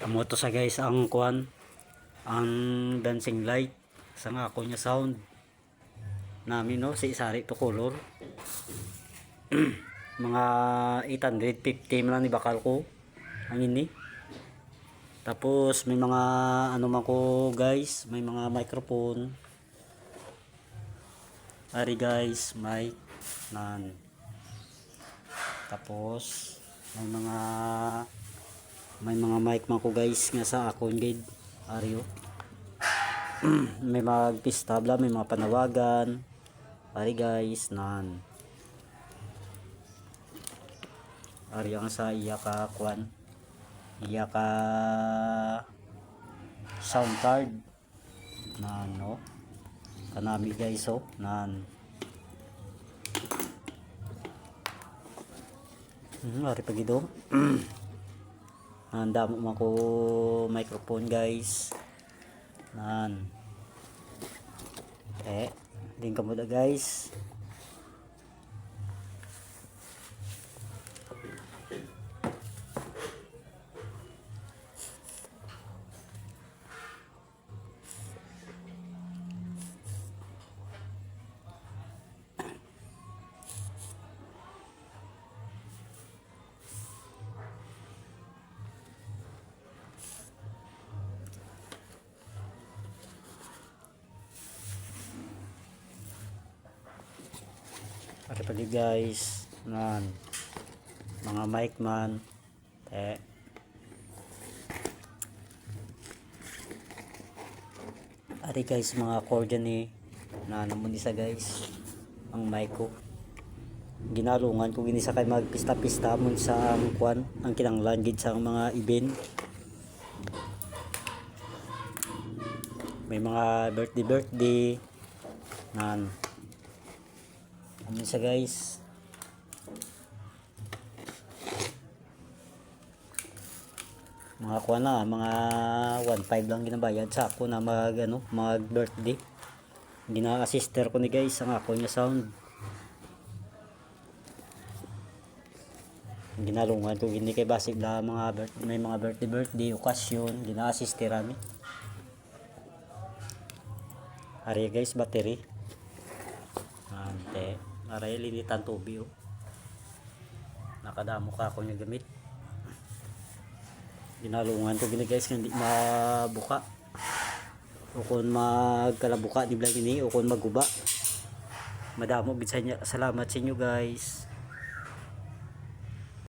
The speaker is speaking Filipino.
Amo to sa guys ang kuan, ang dancing light sa nga ako nya sound namin no si Isari to color. Mga 850 man ni bakal ko ang ini. Tapos may mga ano man ko guys, may mga microphone. Ari guys, mic nan. Tapos may mga mic man ko guys nga sa akong gid ariyo. May mga pistabla, may mga panawagan. Ari guys nan. Ari ang sa iya ka kwan. Iya ka sound card na no. Kanami guys oh nan. Ari pagido. Handa mo man ko microphone guys. Nan. Din ka muna guys. Ari pali guys nan mga mic man ari guys mga cord ni na naman isa guys ang mic ko ginalungan ko ginisa kay magpista-pista mun sa ang kwan ang kinanglan gid sa mga event. May mga birthday nan ano siya guys. Mga kuha na mga 1.5 lang ginabayad sa ako na mag birthday. Gina-assister ko ni guys ang ako niya sound. Ginalungan ko gini kay basig la may mga birthday okasyon gina-assister ami. Ari guys battery. Ante aray linitan tubi oh. Nakadamo ka ako niya gamit. Ginalungan ko gini guys hindi mabuka. O kung magkalabuka di blang ini o kung maguba. Madamo gid sa inyo. Salamat sa inyo guys.